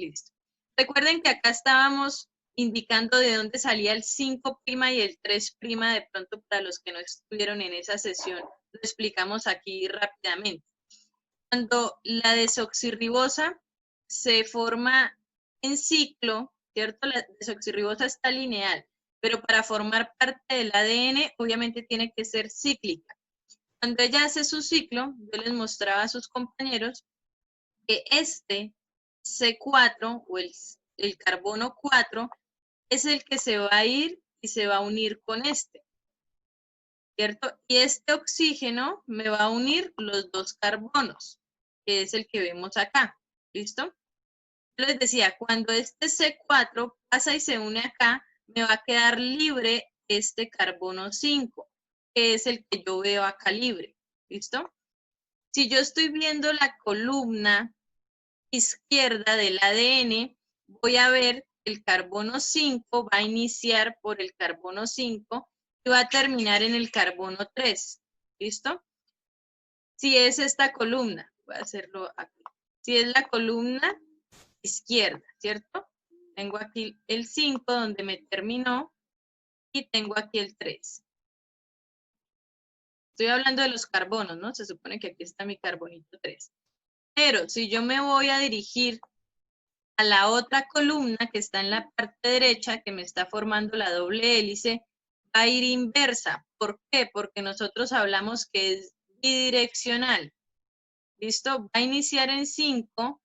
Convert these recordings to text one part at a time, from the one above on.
Listo. Recuerden que acá estábamos indicando de dónde salía el 5' y el 3' de pronto para los que no estuvieron en esa sesión. Lo explicamos aquí rápidamente. Cuando la desoxirribosa se forma en ciclo, ¿cierto? La desoxirribosa está lineal, pero para formar parte del ADN obviamente tiene que ser cíclica. Cuando ella hace su ciclo, yo les mostraba a sus compañeros que este C4 o el carbono 4 es el que se va a ir y se va a unir con este, ¿cierto? Y este oxígeno me va a unir los dos carbonos, que es el que vemos acá, ¿listo? Yo les decía, cuando este C4 pasa y se une acá, me va a quedar libre este carbono 5, que es el que yo veo acá libre, ¿listo? Si yo estoy viendo la columna izquierda del ADN, voy a ver el carbono 5 va a iniciar por el carbono 5 y va a terminar en el carbono 3. ¿Listo? Si es esta columna, voy a hacerlo aquí. Si es la columna izquierda, ¿cierto? Tengo aquí el 5 donde me terminó y tengo aquí el 3. Estoy hablando de los carbonos, ¿no? Se supone que aquí está mi carbonito 3. Pero si yo me voy a dirigir a la otra columna que está en la parte derecha, que me está formando la doble hélice, va a ir inversa. ¿Por qué? Porque nosotros hablamos que es bidireccional. ¿Listo? Va a iniciar en 5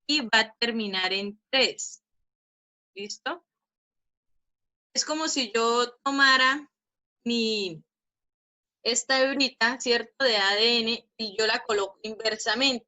y va a terminar en 3. ¿Listo? Es como si yo tomara esta hebrita, ¿cierto? De ADN y yo la coloco inversamente.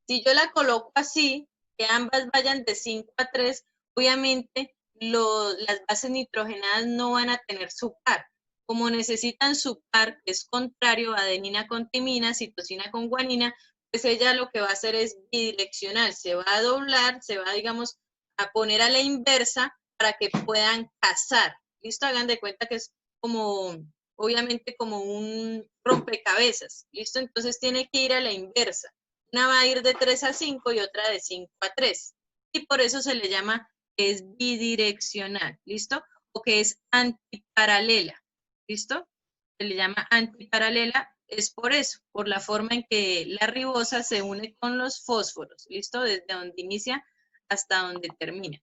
Si yo la coloco así, que ambas vayan de 5 a 3, obviamente las bases nitrogenadas no van a tener su par. Como necesitan su par, que es contrario, adenina con timina, citosina con guanina, pues ella lo que va a hacer es bidireccional, se va a doblar, se va, digamos, a poner a la inversa para que puedan casar. ¿Listo? Hagan de cuenta que es como, obviamente, como un rompecabezas. ¿Listo? Entonces tiene que ir a la inversa. Una va a ir de 3 a 5 y otra de 5 a 3. Y por eso se le llama que es bidireccional, ¿listo? O que es antiparalela, ¿listo? Se le llama antiparalela, es por eso, por la forma en que la ribosa se une con los fósforos, ¿listo? Desde donde inicia hasta donde termina.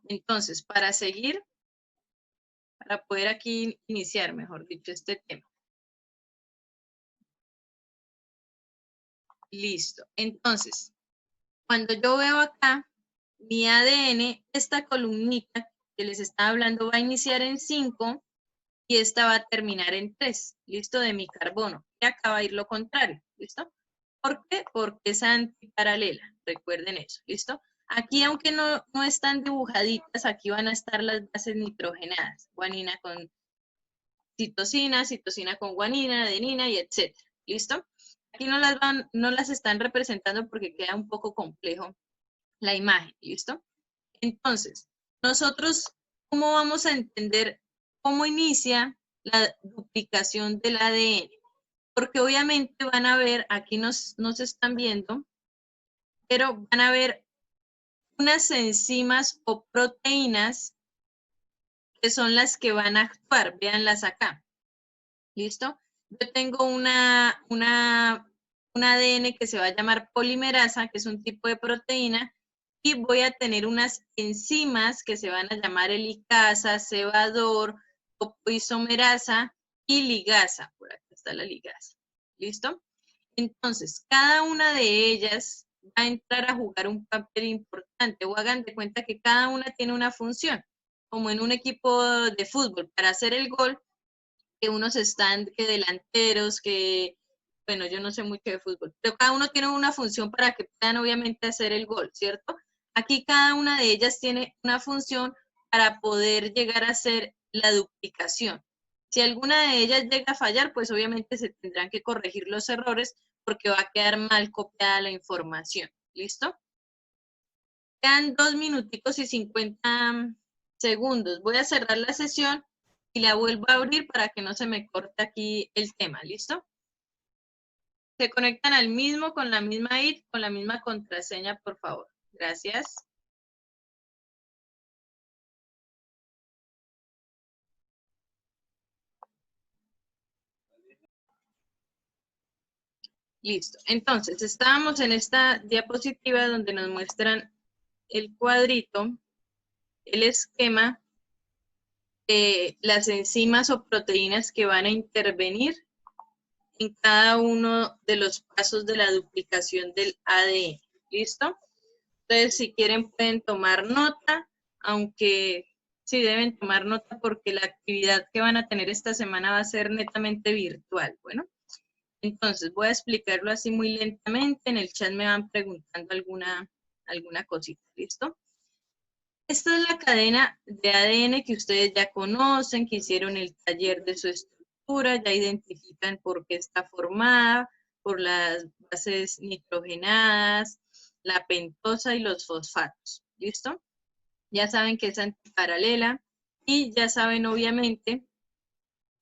Entonces, para seguir, para poder aquí iniciar, mejor dicho, este tema. Listo. Entonces, cuando yo veo acá mi ADN, esta columnita que les estaba hablando va a iniciar en 5 y esta va a terminar en 3, ¿listo? De mi carbono. Y acá va a ir lo contrario, ¿listo? ¿Por qué? Porque es antiparalela, recuerden eso, ¿listo? Aquí, aunque no están dibujaditas, aquí van a estar las bases nitrogenadas, guanina con citosina, citosina con guanina, adenina y etcétera, ¿listo? Aquí no las están representando porque queda un poco complejo la imagen, ¿listo? Entonces, nosotros, ¿cómo vamos a entender cómo inicia la duplicación del ADN? Porque obviamente van a ver, aquí nos están viendo, pero van a ver unas enzimas o proteínas que son las que van a actuar, véanlas acá, ¿listo? Yo tengo un ADN que se va a llamar polimerasa, que es un tipo de proteína, y voy a tener unas enzimas que se van a llamar helicasa, cebador, topoisomerasa y ligasa. Por aquí está la ligasa. ¿Listo? Entonces, cada una de ellas va a entrar a jugar un papel importante, o hagan de cuenta que cada una tiene una función, como en un equipo de fútbol. Para hacer el gol, que unos están que delanteros, que, bueno, yo no sé mucho de fútbol, pero cada uno tiene una función para que puedan obviamente hacer el gol, ¿cierto? Aquí cada una de ellas tiene una función para poder llegar a hacer la duplicación. Si alguna de ellas llega a fallar, pues obviamente se tendrán que corregir los errores porque va a quedar mal copiada la información. ¿Listo? Quedan 2 minuticos y 50 segundos. Voy a cerrar la sesión y la vuelvo a abrir para que no se me corte aquí el tema. ¿Listo? Se conectan al mismo con la misma ID, con la misma contraseña, por favor. Gracias. Listo. Entonces, estábamos en esta diapositiva donde nos muestran el cuadrito, el esquema de las enzimas o proteínas que van a intervenir en cada uno de los pasos de la duplicación del ADN. ¿Listo? Entonces, si quieren, pueden tomar nota, aunque sí deben tomar nota porque la actividad que van a tener esta semana va a ser netamente virtual. Bueno, entonces voy a explicarlo así muy lentamente. En el chat me van preguntando alguna cosita. ¿Listo? Esta es la cadena de ADN que ustedes ya conocen, que hicieron el taller de su estructura, ya identifican por qué está formada, por las bases nitrogenadas, la pentosa y los fosfatos. ¿Listo? Ya saben que es antiparalela y ya saben obviamente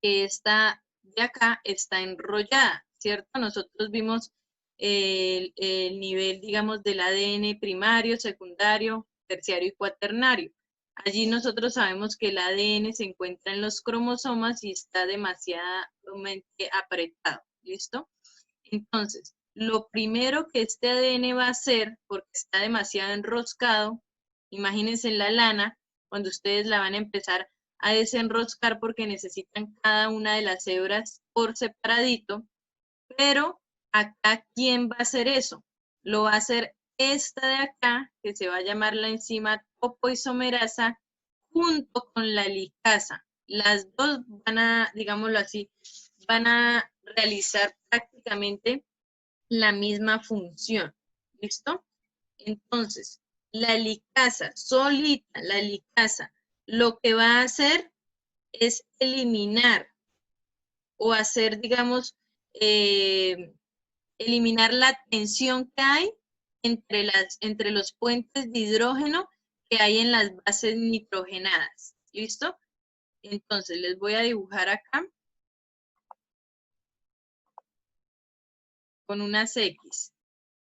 que esta de acá está enrollada, ¿cierto? Nosotros vimos el nivel, digamos, del ADN primario, secundario, terciario y cuaternario. Allí nosotros sabemos que el ADN se encuentra en los cromosomas y está demasiadamente apretado, ¿listo? Entonces, lo primero que este ADN va a hacer, porque está demasiado enroscado, imagínense en la lana, cuando ustedes la van a empezar a desenroscar porque necesitan cada una de las hebras por separadito, pero acá, ¿quién va a hacer eso? Lo va a hacer esta de acá, que se va a llamar la enzima topoisomerasa, junto con la licasa. Las dos van a, digámoslo así, van a realizar prácticamente la misma función. ¿Listo? Entonces, la licasa solita, la licasa, lo que va a hacer es eliminar o hacer, digamos, eliminar la tensión que hay entre los puentes de hidrógeno que hay en las bases nitrogenadas. ¿Listo? Entonces, les voy a dibujar acá con unas X.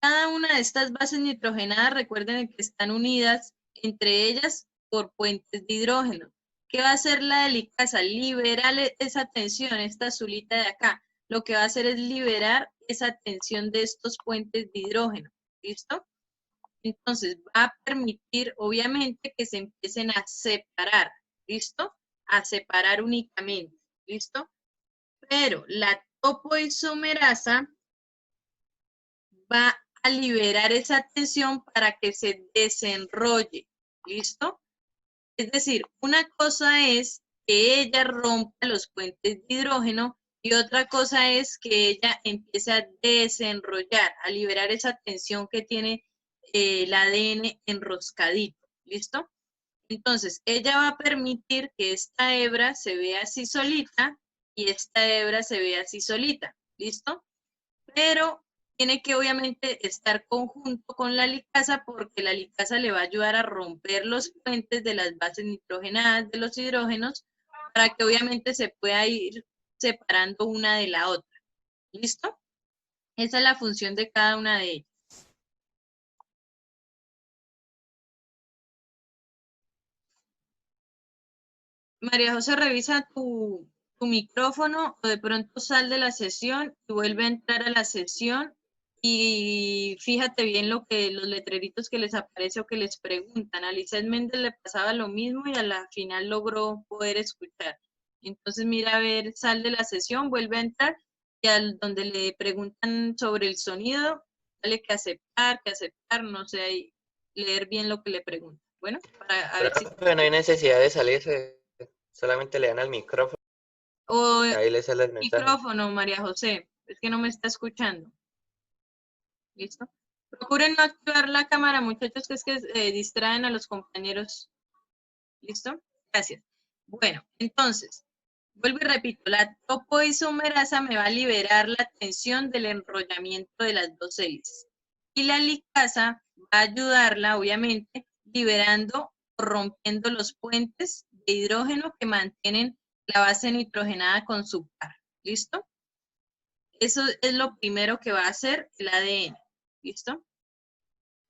Cada una de estas bases nitrogenadas, recuerden que están unidas entre ellas por puentes de hidrógeno. ¿Qué va a hacer la helicasa? Liberar esa tensión, esta azulita de acá. Lo que va a hacer es liberar esa tensión de estos puentes de hidrógeno. ¿Listo? Entonces va a permitir, obviamente, que se empiecen a separar. ¿Listo? A separar únicamente. ¿Listo? Pero la topoisomerasa va a liberar esa tensión para que se desenrolle. ¿Listo? Es decir, una cosa es que ella rompa los puentes de hidrógeno y otra cosa es que ella empiece a desenrollar, a liberar esa tensión que tiene el ADN enroscadito. ¿Listo? Entonces, ella va a permitir que esta hebra se vea así solita y esta hebra se vea así solita. ¿Listo? Pero tiene que obviamente estar conjunto con la licasa porque la licasa le va a ayudar a romper los puentes de las bases nitrogenadas de los hidrógenos para que obviamente se pueda ir separando una de la otra. ¿Listo? Esa es la función de cada una de ellas. María José, revisa tu micrófono o de pronto sal de la sesión y vuelve a entrar a la sesión y fíjate bien los letreritos que les aparece o que les preguntan. A Lizeth Méndez le pasaba lo mismo y a la final logró poder escuchar. Entonces mira, a ver, sal de la sesión, vuelve a entrar y donde le preguntan sobre el sonido, dale que aceptar, no sé, ahí, leer bien lo que le preguntan. Bueno, para a ver si... Pero no hay necesidad de salirse, solamente le dan al micrófono, O ahí le sale el mensaje. micrófono, María José, es que no me está escuchando. ¿Listo? Procuren no activar la cámara, muchachos, que es que distraen a los compañeros. ¿Listo? Gracias. Bueno, entonces, vuelvo y repito, la topoisomerasa me va a liberar la tensión del enrollamiento de las dos hélices. Y la licasa va a ayudarla, obviamente, liberando o rompiendo los puentes de hidrógeno que mantienen la base nitrogenada con su par. ¿Listo? Eso es lo primero que va a hacer el ADN. ¿Listo?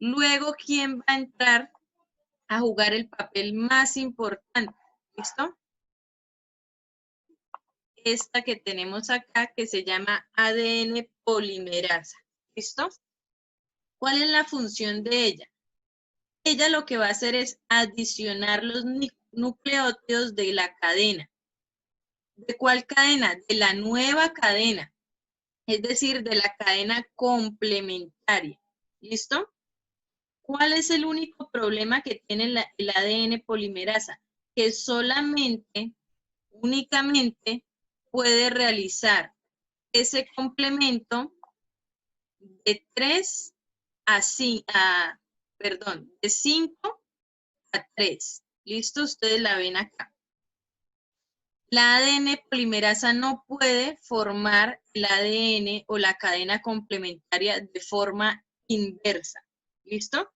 Luego, ¿quién va a entrar a jugar el papel más importante? ¿Listo? Esta que tenemos acá, que se llama ADN polimerasa. ¿Listo? ¿Cuál es la función de ella? Ella lo que va a hacer es adicionar los nucleótidos de la cadena. ¿De cuál cadena? De la nueva cadena, es decir, de la cadena complementaria. ¿Listo? ¿Cuál es el único problema que tiene el ADN polimerasa? Que únicamente puede realizar ese complemento de 3 a 5, de 5 a 3. ¿Listo? Ustedes la ven acá. La ADN polimerasa no puede formar el ADN o la cadena complementaria de forma inversa. ¿Listo?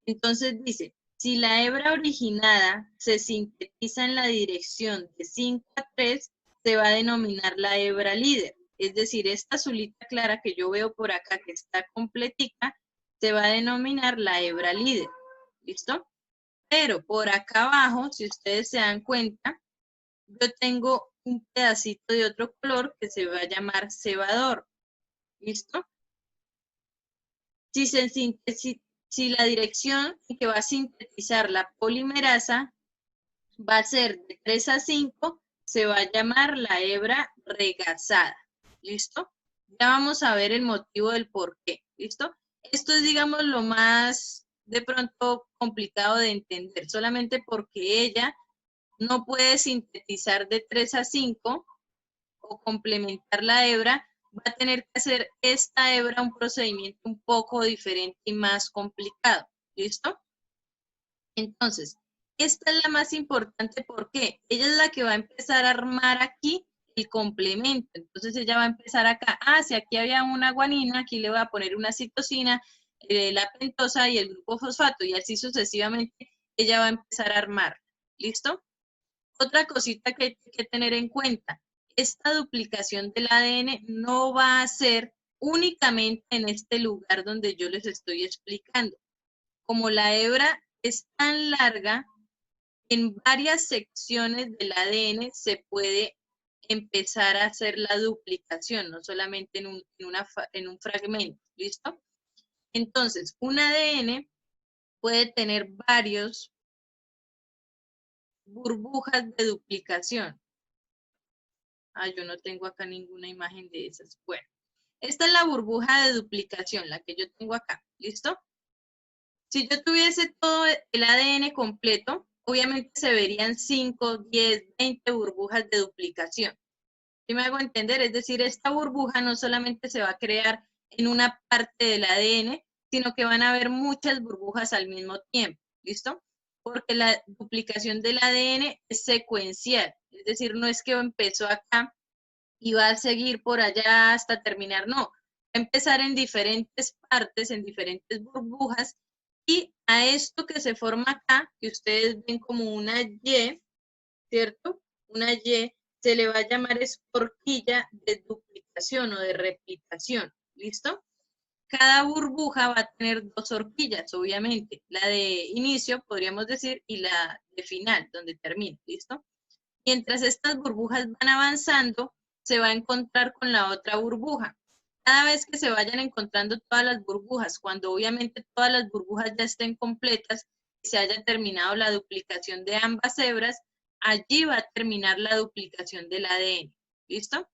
Entonces dice, si la hebra originada se sintetiza en la dirección de 5 a 3, se va a denominar la hebra líder. Es decir, esta azulita clara que yo veo por acá, que está completica, se va a denominar la hebra líder. ¿Listo? Pero por acá abajo, si ustedes se dan cuenta, yo tengo un pedacito de otro color que se va a llamar cebador. ¿Listo? Si la dirección en que va a sintetizar la polimerasa va a ser de 3 a 5, se va a llamar la hebra regasada. ¿Listo? Ya vamos a ver el motivo del por qué. ¿Listo? Esto es, digamos, lo más de pronto complicado de entender, solamente porque ella no puede sintetizar de 3 a 5 o complementar la hebra, va a tener que hacer esta hebra un procedimiento un poco diferente y más complicado. ¿Listo? Entonces, esta es la más importante porque ella es la que va a empezar a armar aquí el complemento. Entonces ella va a empezar acá. Ah, si aquí había una guanina, aquí le voy a poner una citosina, la pentosa y el grupo fosfato, y así sucesivamente ella va a empezar a armar. ¿Listo? Otra cosita que hay que tener en cuenta, esta duplicación del ADN no va a ser únicamente en este lugar donde yo les estoy explicando. Como la hebra es tan larga, en varias secciones del ADN se puede empezar a hacer la duplicación, no solamente en un fragmento, ¿listo? Entonces, un ADN puede tener varios burbujas de duplicación. Ah, yo no tengo acá ninguna imagen de esas. Bueno, esta es la burbuja de duplicación, la que yo tengo acá, ¿listo? Si yo tuviese todo el ADN completo, obviamente se verían 5, 10, 20 burbujas de duplicación. ¿Sí me hago entender? Es decir, esta burbuja no solamente se va a crear en una parte del ADN, sino que van a haber muchas burbujas al mismo tiempo. ¿Listo? Porque la duplicación del ADN es secuencial. Es decir, no es que empezó acá y va a seguir por allá hasta terminar, no. Va a empezar en diferentes partes, en diferentes burbujas, y a esto que se forma acá, que ustedes ven como una Y, ¿cierto? Una Y, se le va a llamar horquilla de duplicación o de replicación, ¿listo? Cada burbuja va a tener 2 horquillas, obviamente, la de inicio, podríamos decir, y la de final, donde termina, ¿listo? Mientras estas burbujas van avanzando, se va a encontrar con la otra burbuja. Cada vez que se vayan encontrando todas las burbujas, cuando obviamente todas las burbujas ya estén completas y se haya terminado la duplicación de ambas hebras, allí va a terminar la duplicación del ADN. ¿Listo?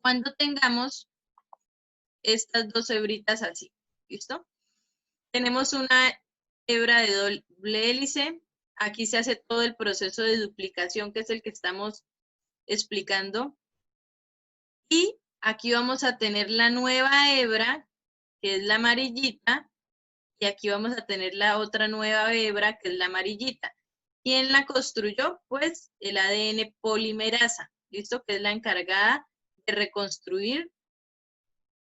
Cuando tengamos estas 2 hebritas así. ¿Listo? Tenemos una hebra de doble hélice. Aquí se hace todo el proceso de duplicación, que es el que estamos explicando. Y aquí vamos a tener la nueva hebra, que es la amarillita, y aquí vamos a tener la otra nueva hebra, que es la amarillita. ¿Quién la construyó? Pues el ADN polimerasa, ¿listo? Que es la encargada de reconstruir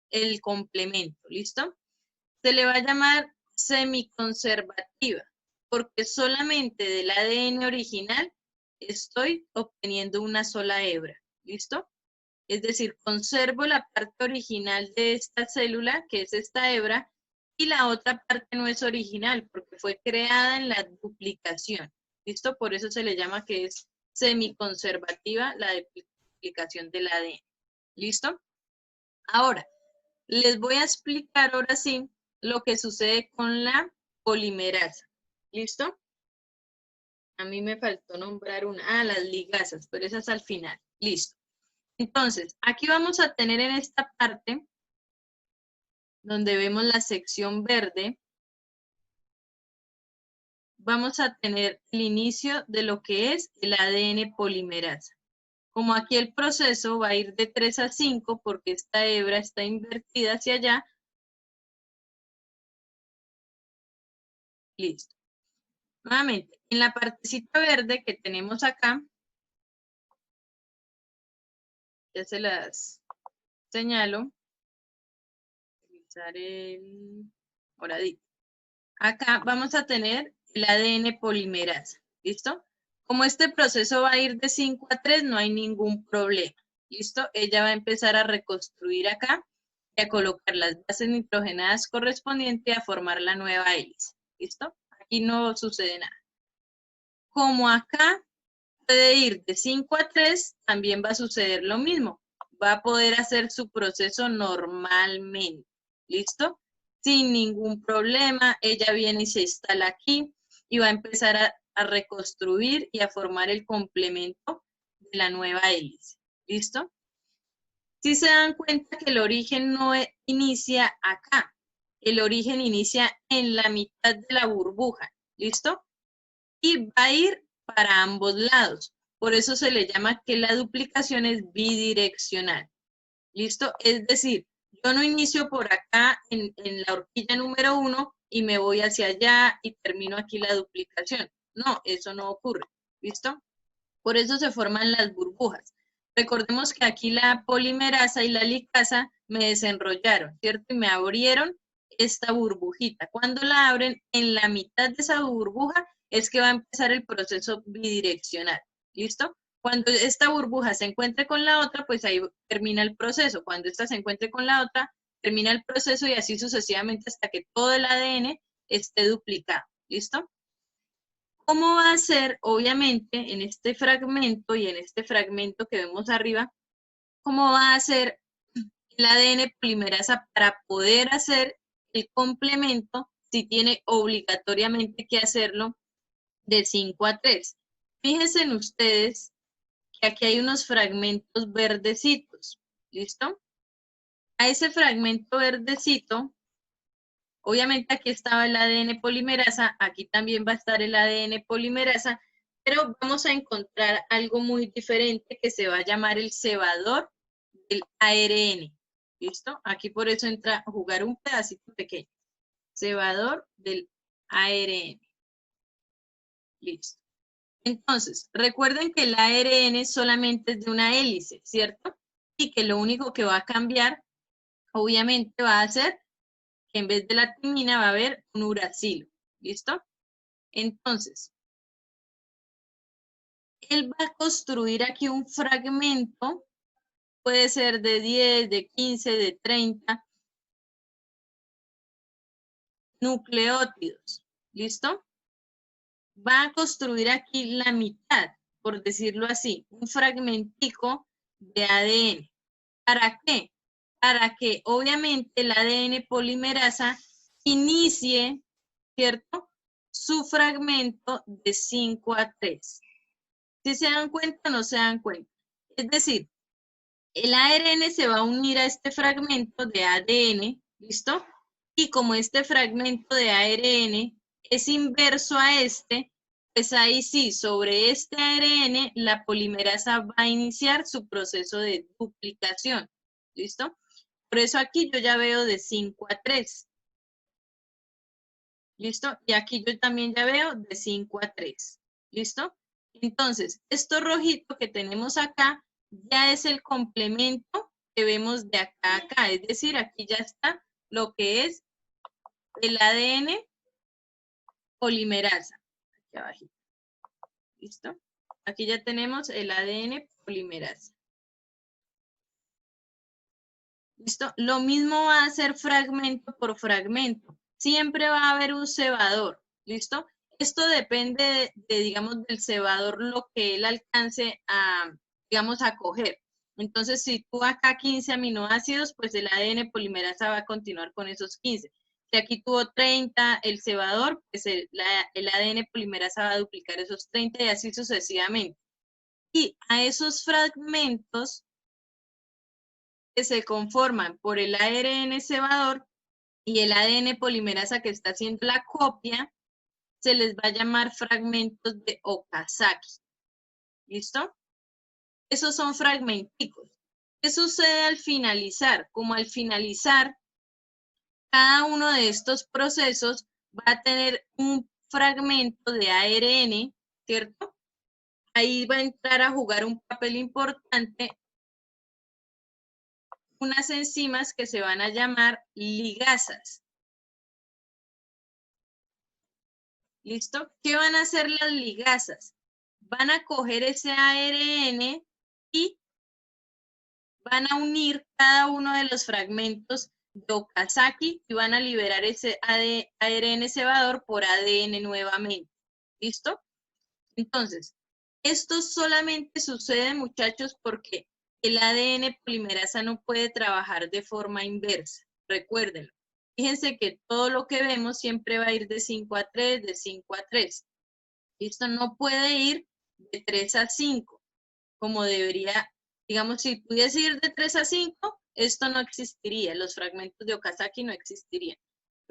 el complemento, ¿listo? Se le va a llamar semiconservativa, porque solamente del ADN original estoy obteniendo una sola hebra, ¿listo? Es decir, conservo la parte original de esta célula, que es esta hebra, y la otra parte no es original porque fue creada en la duplicación. ¿Listo? Por eso se le llama que es semiconservativa la duplicación del ADN. ¿Listo? Ahora, les voy a explicar ahora sí lo que sucede con la polimerasa. ¿Listo? A mí me faltó nombrar una. Ah, las ligasas, pero esas al final. Listo. Entonces, aquí vamos a tener en esta parte, donde vemos la sección verde, vamos a tener el inicio de lo que es el ADN polimerasa. Como aquí el proceso va a ir de 3 a 5 porque esta hebra está invertida hacia allá. Listo. Nuevamente, en la partecita verde que tenemos acá, ya se las señalo. Utilizar el moradito. Acá vamos a tener el ADN polimerasa. ¿Listo? Como este proceso va a ir de 5 a 3, no hay ningún problema. ¿Listo? Ella va a empezar a reconstruir acá y a colocar las bases nitrogenadas correspondientes a formar la nueva hélice. ¿Listo? Aquí no sucede nada. Como acá puede ir de 5 a 3, también va a suceder lo mismo. Va a poder hacer su proceso normalmente. ¿Listo? Sin ningún problema. Ella viene y se instala aquí y va a empezar a reconstruir y a formar el complemento de la nueva hélice. ¿Listo? Si se dan cuenta que el origen no inicia acá. El origen inicia en la mitad de la burbuja. ¿Listo? Y va a ir para ambos lados. Por eso se le llama que la duplicación es bidireccional. ¿Listo? Es decir, yo no inicio por acá en la horquilla número 1 y me voy hacia allá y termino aquí la duplicación. No, eso no ocurre. ¿Listo? Por eso se forman las burbujas. Recordemos que aquí la polimerasa y la licasa me desenrollaron, ¿cierto? Y me abrieron esta burbujita. Cuando la abren, en la mitad de esa burbuja es que va a empezar el proceso bidireccional. ¿Listo? Cuando esta burbuja se encuentre con la otra, pues ahí termina el proceso. Cuando esta se encuentre con la otra, termina el proceso y así sucesivamente hasta que todo el ADN esté duplicado. ¿Listo? ¿Cómo va a ser? Obviamente, en este fragmento y en este fragmento que vemos arriba, ¿cómo va a ser el ADN polimerasa para poder hacer el complemento si tiene obligatoriamente que hacerlo de 5 a 3? Fíjense en ustedes que aquí hay unos fragmentos verdecitos, ¿listo? A ese fragmento verdecito, obviamente aquí estaba el ADN polimerasa, aquí también va a estar el ADN polimerasa, pero vamos a encontrar algo muy diferente que se va a llamar el cebador del ARN. ¿Listo? Aquí por eso entra a jugar un pedacito pequeño. Cebador del ARN. Listo. Entonces, recuerden que el ARN solamente es de una hélice, ¿cierto? Y que lo único que va a cambiar, obviamente, va a ser que en vez de la timina va a haber un uracilo. ¿Listo? Entonces, él va a construir aquí un fragmento, puede ser de 10, de 15, de 30 nucleótidos. ¿Listo? Va a construir aquí la mitad, por decirlo así, un fragmentico de ADN. ¿Para qué? Para que obviamente el ADN polimerasa inicie, ¿cierto? Su fragmento de 5 a 3. ¿Sí se dan cuenta o no se dan cuenta? Es decir, el ARN se va a unir a este fragmento de ADN, ¿listo? Y como este fragmento de ARN es inverso a este, pues ahí sí, sobre este ARN, la polimerasa va a iniciar su proceso de duplicación, ¿listo? Por eso aquí yo ya veo de 5 a 3, ¿listo? Y aquí yo también ya veo de 5 a 3, ¿listo? Entonces, esto rojito que tenemos acá ya es el complemento que vemos de acá a acá, es decir, aquí ya está lo que es el ADN polimerasa. Aquí abajito. ¿Listo? Aquí ya tenemos el ADN polimerasa. ¿Listo? Lo mismo va a ser fragmento por fragmento. siempre va a haber un cebador, ¿listo? Esto depende digamos, del cebador, lo que él alcance a, digamos, a coger. Entonces, si tú acá 15 aminoácidos, pues el ADN polimerasa va a continuar con esos 15. Si aquí tuvo 30 el cebador, pues el ADN polimerasa va a duplicar esos 30 y así sucesivamente. Y a esos fragmentos que se conforman por el ARN cebador y el ADN polimerasa que está haciendo la copia, se les va a llamar fragmentos de Okazaki. ¿Listo? Esos son fragmenticos. ¿Qué sucede al finalizar? Como al finalizar, cada uno de estos procesos va a tener un fragmento de ARN, ¿cierto? Ahí va a entrar a jugar un papel importante unas enzimas que se van a llamar ligasas. ¿Listo? ¿Qué van a hacer las ligasas? Van a coger ese ARN y van a unir cada uno de los fragmentos de Okazaki y van a liberar ese ARN cebador por ADN nuevamente. ¿Listo? Entonces, esto solamente sucede, muchachos, porque el ADN polimerasa no puede trabajar de forma inversa. Recuérdenlo. Fíjense que todo lo que vemos siempre va a ir de 5 a 3, de 5 a 3. Esto no puede ir de 3 a 5, como debería, digamos, si pudiese ir de 3 a 5, esto no existiría, los fragmentos de Okazaki no existirían.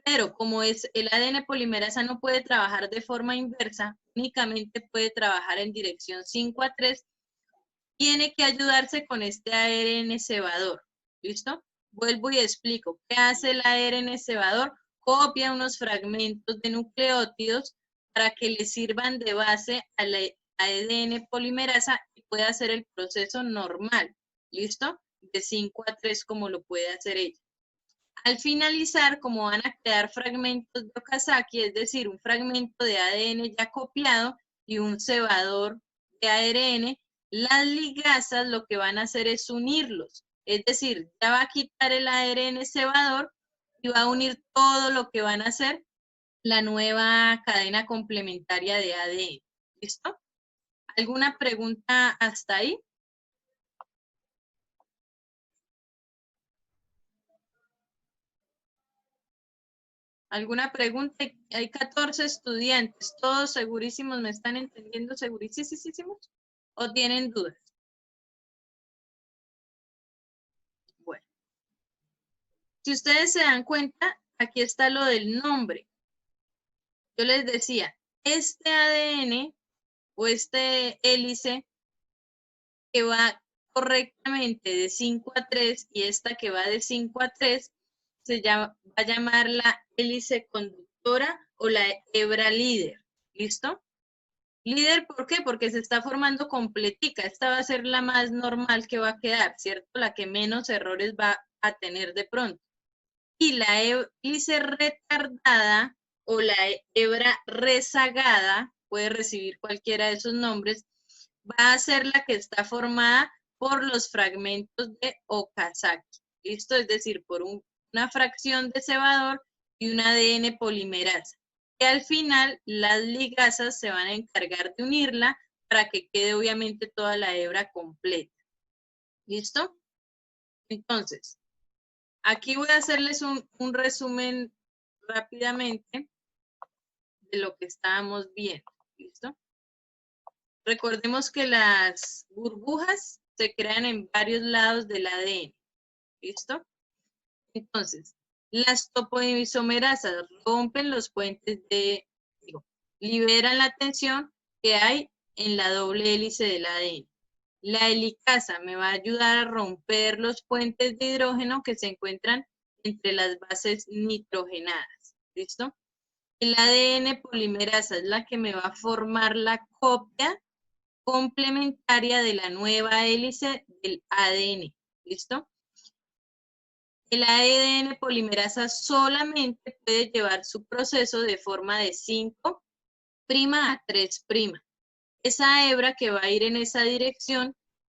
Pero como es el ADN polimerasa no puede trabajar de forma inversa, únicamente puede trabajar en dirección 5 a 3, tiene que ayudarse con este ARN cebador. ¿Listo? Vuelvo y explico. ¿Qué hace el ARN cebador? Copia unos fragmentos de nucleótidos para que le sirvan de base al ADN polimerasa y pueda hacer el proceso normal. ¿Listo? De 5 a 3 como lo puede hacer ella. Al finalizar, como van a quedar fragmentos de Okazaki, es decir, un fragmento de ADN ya copiado y un cebador de ARN, las ligasas lo que van a hacer es unirlos. Es decir, ya va a quitar el ARN cebador y va a unir todo lo que van a hacer la nueva cadena complementaria de ADN. ¿Listo? ¿Alguna pregunta hasta ahí? ¿Alguna pregunta? Hay 14 estudiantes, todos segurísimos, ¿me están entendiendo segurísimos? ¿O tienen dudas? Bueno, si ustedes se dan cuenta, aquí está lo del nombre. Yo les decía, este ADN o este hélice que va correctamente de 5 a 3 y esta que va de 5 a 3, va a llamar la hélice conductora o la hebra líder. ¿Listo? Líder, ¿por qué? Porque se está formando completica. Esta va a ser la más normal que va a quedar, ¿cierto? La que menos errores va a tener de pronto. Y la hélice retardada o la hebra rezagada, puede recibir cualquiera de esos nombres, va a ser la que está formada por los fragmentos de Okazaki. ¿Listo? Es decir, por una fracción de cebador y un ADN polimerasa. Y al final las ligasas se van a encargar de unirla para que quede obviamente toda la hebra completa. ¿Listo? Entonces, aquí voy a hacerles un resumen rápidamente de lo que estábamos viendo. ¿Listo? Recordemos que las burbujas se crean en varios lados del ADN. ¿Listo? Entonces, las topoisomerasas rompen los puentes liberan la tensión que hay en la doble hélice del ADN. La helicasa me va a ayudar a romper los puentes de hidrógeno que se encuentran entre las bases nitrogenadas. ¿Listo? El ADN polimerasa es la que me va a formar la copia complementaria de la nueva hélice del ADN. ¿Listo? El ADN polimerasa solamente puede llevar su proceso de forma de 5' a 3'. Esa hebra que va a ir en esa dirección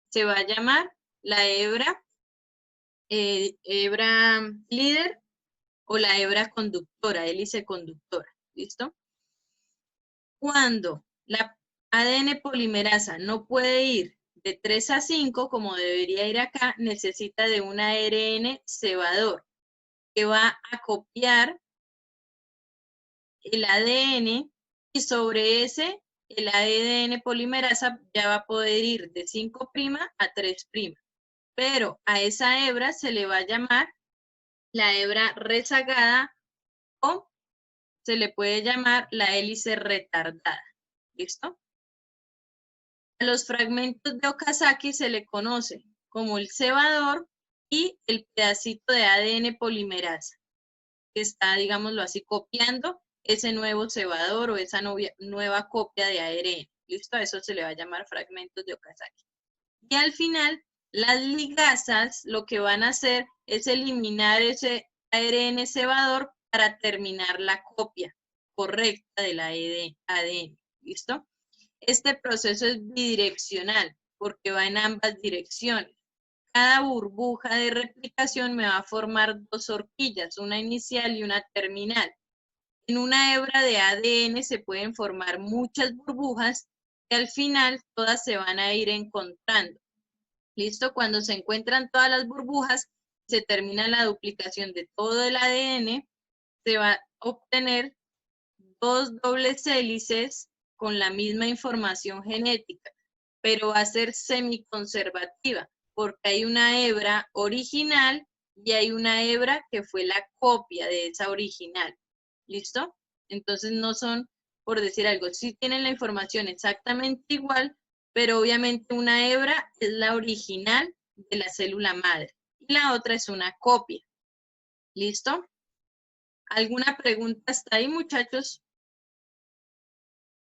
se va a llamar la hebra líder o la hebra conductora, hélice conductora, ¿listo? Cuando la ADN polimerasa no puede ir de 3 a 5, como debería ir acá, necesita de un ARN cebador, que va a copiar el ADN y sobre ese, el ADN polimerasa ya va a poder ir de 5' a 3'. Pero a esa hebra se le va a llamar la hebra rezagada o se le puede llamar la hélice retardada. ¿Listo? A los fragmentos de Okazaki se le conoce como el cebador y el pedacito de ADN polimerasa, que está, digámoslo así, copiando ese nuevo cebador o esa nueva copia de ARN. ¿Listo? A eso se le va a llamar fragmentos de Okazaki. Y al final, las ligasas lo que van a hacer es eliminar ese ARN cebador para terminar la copia correcta del ADN. ¿Listo? Este proceso es bidireccional porque va en ambas direcciones. Cada burbuja de replicación me va a formar dos horquillas, una inicial y una terminal. En una hebra de ADN se pueden formar muchas burbujas y al final todas se van a ir encontrando. ¿Listo? Cuando se encuentran todas las burbujas, se termina la duplicación de todo el ADN, se va a obtener dos dobles hélices con la misma información genética, pero va a ser semiconservativa, porque hay una hebra original y hay una hebra que fue la copia de esa original. ¿Listo? Entonces no son, por decir algo, sí tienen la información exactamente igual, pero obviamente una hebra es la original de la célula madre y la otra es una copia. ¿Listo? ¿Alguna pregunta hasta ahí, muchachos,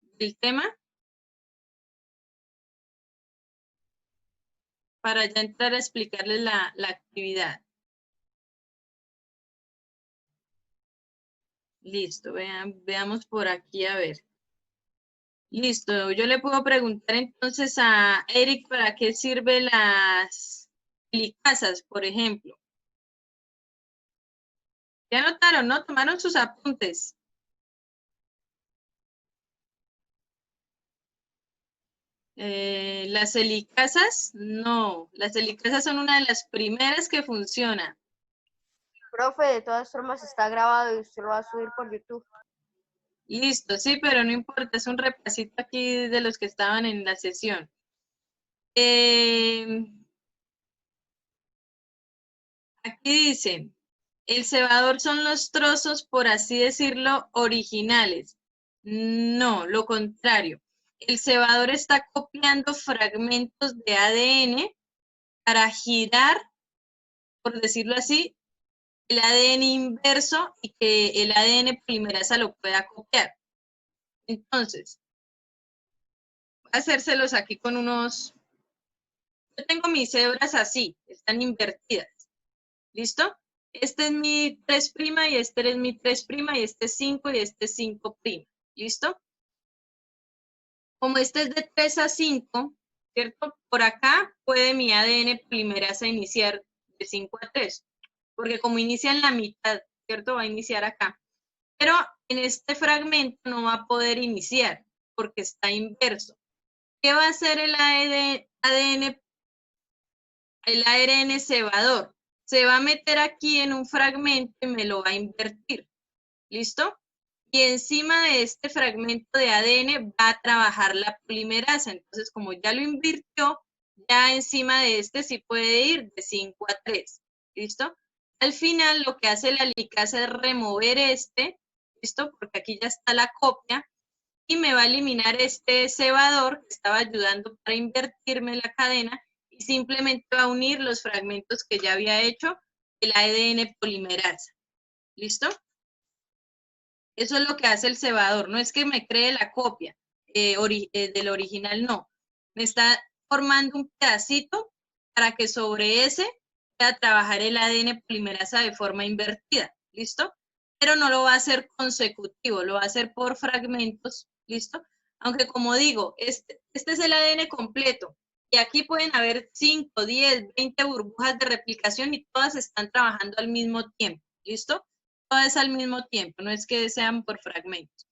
del tema? Para ya entrar a explicarles la actividad. Listo, veamos por aquí, a ver. Listo, yo le puedo preguntar entonces a Eric para qué sirven las helicasas, por ejemplo. ¿Ya anotaron, no? ¿Tomaron sus apuntes? Las helicasas, no. Las helicasas son una de las primeras que funciona. Profe, de todas formas está grabado y usted lo va a subir por YouTube. Listo, sí, pero no importa, es un repasito aquí de los que estaban en la sesión. Aquí dicen, el cebador son los trozos, por así decirlo, originales. No, lo contrario. El cebador está copiando fragmentos de ADN para girar, por decirlo así, el ADN inverso y que el ADN polimerasa lo pueda copiar. Entonces, voy a hacérselos aquí con unos... Yo tengo mis hebras así, están invertidas. ¿Listo? Este es mi 3' y este es mi 3' y este es 5 y este es 5'. ¿Listo? Como este es de 3 a 5, ¿cierto? Por acá puede mi ADN polimerasa iniciar de 5 a 3, porque como inicia en la mitad, ¿cierto? Va a iniciar acá. Pero en este fragmento no va a poder iniciar, porque está inverso. ¿Qué va a hacer el ARN cebador? Se va a meter aquí en un fragmento y me lo va a invertir. ¿Listo? Y encima de este fragmento de ADN va a trabajar la polimerasa. Entonces, como ya lo invirtió, ya encima de este sí puede ir de 5 a 3. ¿Listo? Al final, lo que hace la helicasa es remover este, ¿listo? Porque aquí ya está la copia, y me va a eliminar este cebador que estaba ayudando para invertirme la cadena, y simplemente va a unir los fragmentos que ya había hecho el ADN polimerasa. ¿Listo? Eso es lo que hace el cebador, no es que me cree la copia del original, no. Me está formando un pedacito para que sobre ese pueda trabajar el ADN polimerasa de forma invertida, ¿listo? Pero no lo va a hacer consecutivo, lo va a hacer por fragmentos, ¿listo? Aunque como digo, este es el ADN completo y aquí pueden haber 5, 10, 20 burbujas de replicación y todas están trabajando al mismo tiempo, ¿listo? todo es al mismo tiempo, no es que sean por fragmentos.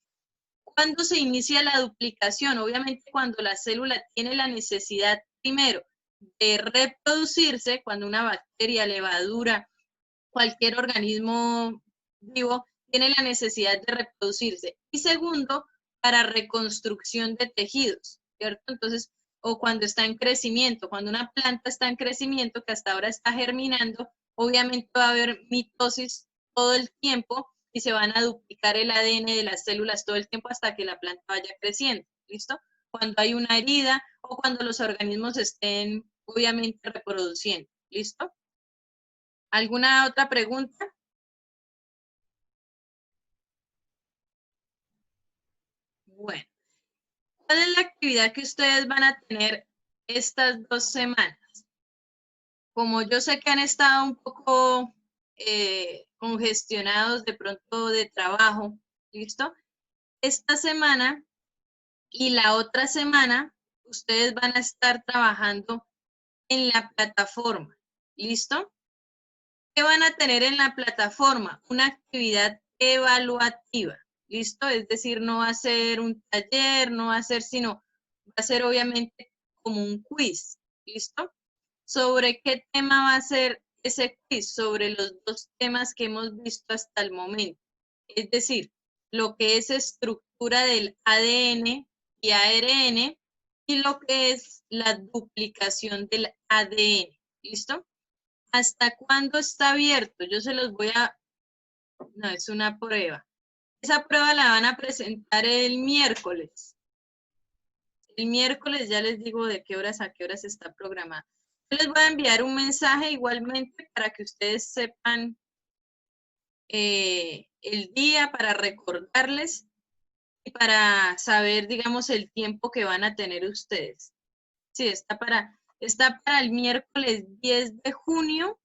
¿Cuándo se inicia la duplicación? Obviamente cuando la célula tiene la necesidad primero de reproducirse, cuando una bacteria, levadura, cualquier organismo vivo tiene la necesidad de reproducirse. Y segundo, para reconstrucción de tejidos, ¿cierto? Entonces, o cuando está en crecimiento, cuando una planta está en crecimiento, que hasta ahora está germinando, obviamente va a haber mitosis todo el tiempo y se van a duplicar el ADN de las células todo el tiempo hasta que la planta vaya creciendo, ¿listo? Cuando hay una herida o cuando los organismos estén, obviamente, reproduciendo, ¿listo? ¿Alguna otra pregunta? Bueno, ¿cuál es la actividad que ustedes van a tener estas 2 semanas? Como yo sé que han estado un poco congestionados de pronto de trabajo, ¿listo? Esta semana y la otra semana, ustedes van a estar trabajando en la plataforma, ¿listo? ¿Qué van a tener en la plataforma? Una actividad evaluativa, ¿listo? Es decir, no va a ser un taller, no va a ser, sino va a ser obviamente como un quiz, ¿listo? ¿Sobre qué tema va a ser ese quiz? Sobre los 2 temas que hemos visto hasta el momento. Es decir, lo que es estructura del ADN y ARN y lo que es la duplicación del ADN, ¿listo? ¿Hasta cuándo está abierto? Yo se los voy a... No, es una prueba. Esa prueba la van a presentar el miércoles. El miércoles ya les digo de qué horas a qué horas está programada. Yo les voy a enviar un mensaje igualmente para que ustedes sepan el día, para recordarles y para saber, digamos, el tiempo que van a tener ustedes. Sí, está para el miércoles 10 de junio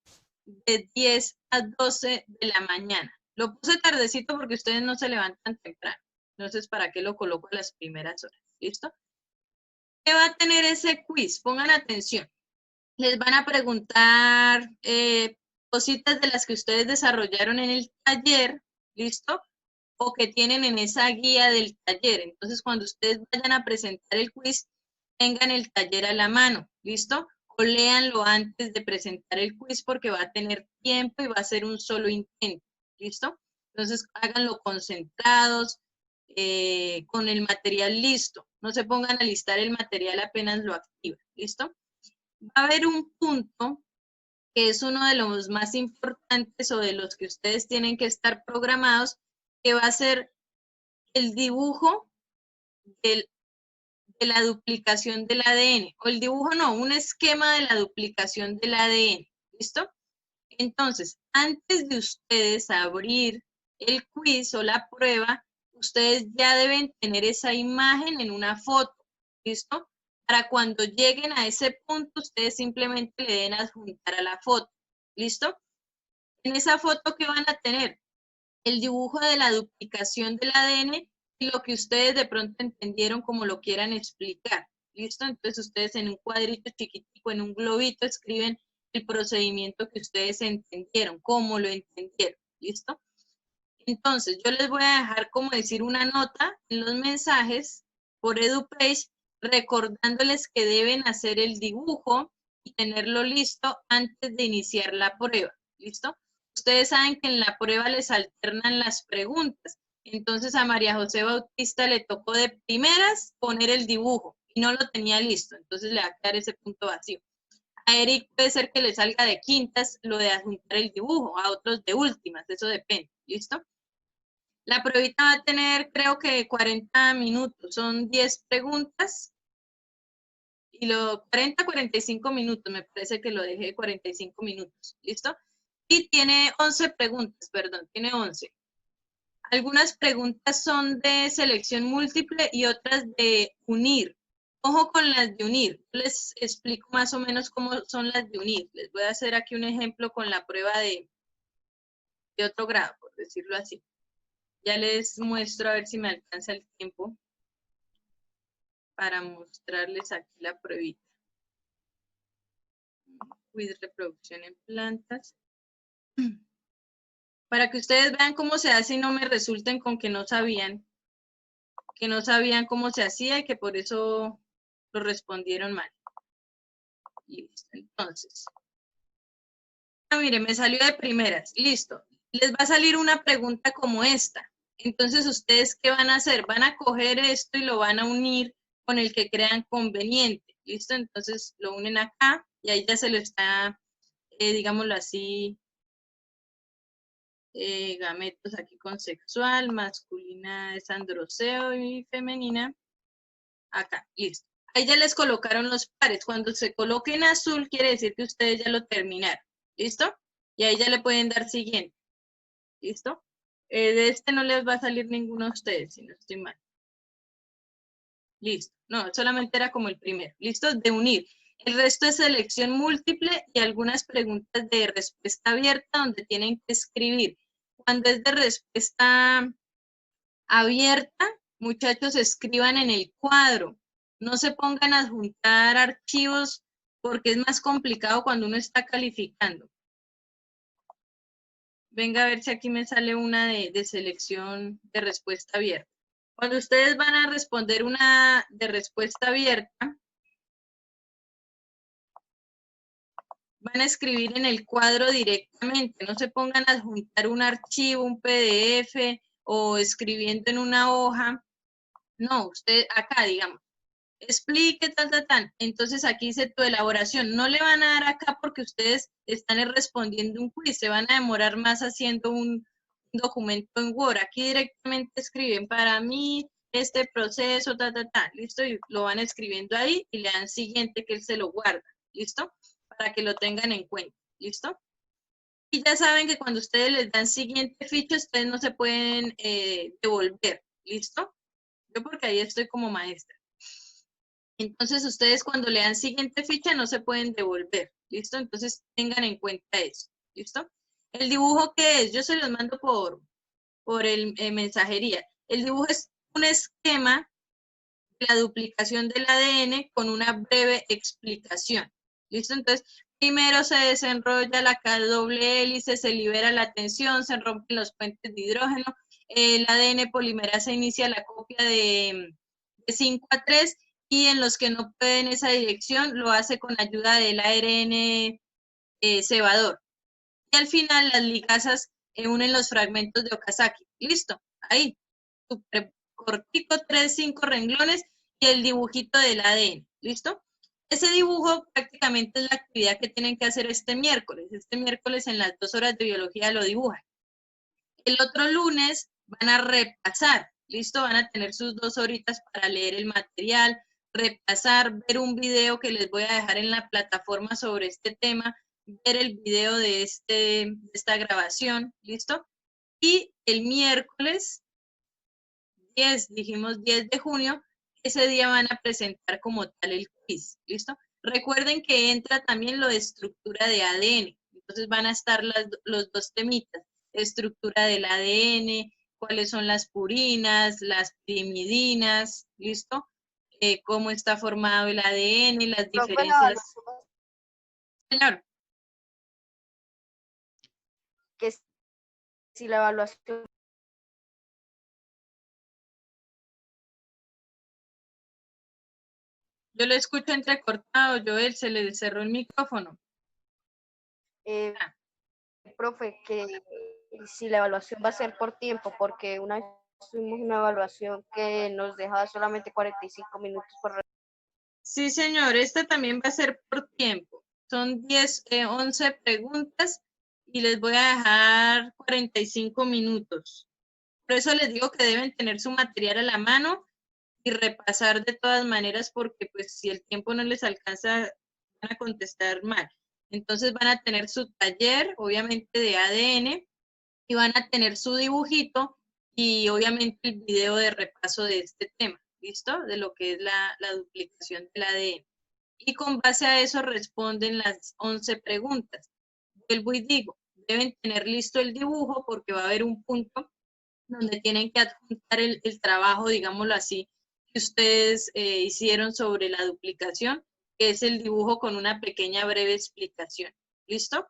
de 10 a 12 de la mañana. Lo puse tardecito porque ustedes no se levantan temprano. Entonces, ¿para qué lo coloco a las primeras horas? ¿Listo? ¿Qué va a tener ese quiz? Pongan atención. Les van a preguntar cositas de las que ustedes desarrollaron en el taller, ¿listo? O que tienen en esa guía del taller. Entonces, cuando ustedes vayan a presentar el quiz, tengan el taller a la mano, ¿listo? O léanlo antes de presentar el quiz porque va a tener tiempo y va a ser un solo intento, ¿listo? Entonces, háganlo concentrados, con el material listo. No se pongan a listar el material apenas lo activan, ¿listo? Va a haber un punto que es uno de los más importantes o de los que ustedes tienen que estar programados, que va a ser el dibujo de la duplicación del ADN, o el dibujo no, un esquema de la duplicación del ADN, ¿listo? Entonces, antes de ustedes abrir el quiz o la prueba, ustedes ya deben tener esa imagen en una foto, ¿listo? Para cuando lleguen a ese punto, ustedes simplemente le den a adjuntar a la foto, ¿listo? En esa foto, ¿qué van a tener? El dibujo de la duplicación del ADN y lo que ustedes de pronto entendieron como lo quieran explicar, ¿listo? Entonces ustedes en un cuadrito chiquitico, en un globito, escriben el procedimiento que ustedes entendieron, cómo lo entendieron, ¿listo? Entonces yo les voy a dejar como decir una nota en los mensajes por EduPage recordándoles que deben hacer el dibujo y tenerlo listo antes de iniciar la prueba, ¿listo? Ustedes saben que en la prueba les alternan las preguntas. Entonces a María José Bautista le tocó de primeras poner el dibujo y no lo tenía listo. Entonces le va a quedar ese punto vacío. A Eric puede ser que le salga de quintas lo de adjuntar el dibujo, a otros de últimas, eso depende. ¿Listo? La pruebita va a tener creo que 40 minutos, son 10 preguntas y 45 minutos, me parece que lo dejé 45 minutos. ¿Listo? Y tiene 11 preguntas, perdón, tiene 11. Algunas preguntas son de selección múltiple y otras de unir. Ojo con las de unir. Les explico más o menos cómo son las de unir. Les voy a hacer aquí un ejemplo con la prueba de otro grado, por decirlo así. Ya les muestro a ver si me alcanza el tiempo para mostrarles aquí la pruebita. Quiz reproducción en plantas. Para que ustedes vean cómo se hace y no me resulten con que no sabían cómo se hacía y que por eso lo respondieron mal. Listo, entonces. Mire, me salió de primeras. Listo. Les va a salir una pregunta como esta. Entonces, ¿ustedes qué van a hacer? Van a coger esto y lo van a unir con el que crean conveniente. ¿Listo? Entonces, lo unen acá y ahí ya se lo está, digámoslo así, gametos aquí con sexual, masculina es androceo y femenina. Acá, listo. Ahí ya les colocaron los pares. Cuando se coloque en azul, quiere decir que ustedes ya lo terminaron. ¿Listo? Y ahí ya le pueden dar siguiente. ¿Listo? De este no les va a salir ninguno a ustedes, si no estoy mal. Listo. No, solamente era como el primero. ¿Listo? De unir. El resto es selección múltiple y algunas preguntas de respuesta abierta donde tienen que escribir. Cuando es de respuesta abierta, muchachos, escriban en el cuadro. No se pongan a adjuntar archivos porque es más complicado cuando uno está calificando. Venga a ver si aquí me sale una de selección de respuesta abierta. Cuando ustedes van a responder una de respuesta abierta, van a escribir en el cuadro directamente. No se pongan a adjuntar un archivo, un PDF o escribiendo en una hoja. No, usted acá, digamos. Explique, tal. Entonces aquí dice tu elaboración. No le van a dar acá porque ustedes están respondiendo un quiz. Se van a demorar más haciendo un documento en Word. Aquí directamente escriben para mí este proceso, listo, y lo van escribiendo ahí y le dan siguiente que él se lo guarda, listo, para que lo tengan en cuenta, listo. Y ya saben que cuando ustedes les dan siguiente ficha, ustedes no se pueden devolver, listo. Yo porque ahí estoy como maestra. Entonces ustedes cuando le dan siguiente ficha no se pueden devolver, listo. Entonces tengan en cuenta eso, listo. El dibujo que es, yo se los mando por el mensajería. El dibujo es un esquema de la duplicación del ADN con una breve explicación. ¿Listo? Entonces, primero se desenrolla la doble hélice, se libera la tensión, se rompen los puentes de hidrógeno, el ADN polimerasa inicia la copia de 5 a 3 y en los que no pueden esa dirección lo hace con ayuda del ARN cebador. Y al final las ligasas unen los fragmentos de Okazaki. Listo, ahí, súper cortico, 3, 5 renglones y el dibujito del ADN. ¿Listo? Ese dibujo prácticamente es la actividad que tienen que hacer este miércoles. Este miércoles en las 2 horas de biología lo dibujan. El otro lunes van a repasar. ¿Listo? Van a tener sus 2 horitas para leer el material, repasar, ver un video que les voy a dejar en la plataforma sobre este tema, ver el video de esta grabación, ¿listo? Y el miércoles 10, dijimos 10 de junio, ese día van a presentar como tal el quiz, ¿listo? Recuerden que entra también lo de estructura de ADN, entonces van a estar los dos temitas, estructura del ADN, cuáles son las purinas, las primidinas, ¿listo? Cómo está formado el ADN, las diferencias. Señor. Que si la evaluación Yo le escucho entrecortado, Joel, se le cerró el micrófono. profe, que si la evaluación va a ser por tiempo, porque una vez tuvimos una evaluación que nos dejaba solamente 45 minutos por. Sí, señor, esta también va a ser por tiempo. Son 11 preguntas y les voy a dejar 45 minutos. Por eso les digo que deben tener su material a la mano y repasar de todas maneras porque pues si el tiempo no les alcanza van a contestar mal. Entonces van a tener su taller, obviamente de ADN, y van a tener su dibujito y obviamente el video de repaso de este tema, ¿listo? De lo que es la duplicación del ADN. Y con base a eso responden las 11 preguntas. Vuelvo y digo, deben tener listo el dibujo porque va a haber un punto donde tienen que adjuntar el trabajo, digámoslo así, que ustedes hicieron sobre la duplicación, que es el dibujo con una pequeña breve explicación. ¿Listo?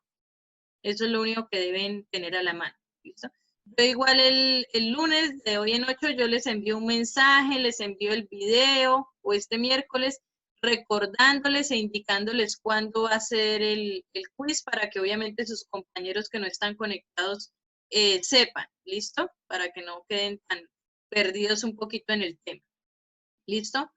Eso es lo único que deben tener a la mano. ¿listo? Yo igual el lunes de hoy en 8 yo les envío un mensaje, les envío el video, o este miércoles, recordándoles e indicándoles cuándo va a ser el quiz para que obviamente sus compañeros que no están conectados sepan, ¿listo? Para que no queden tan perdidos un poquito en el tema. ¿Listo?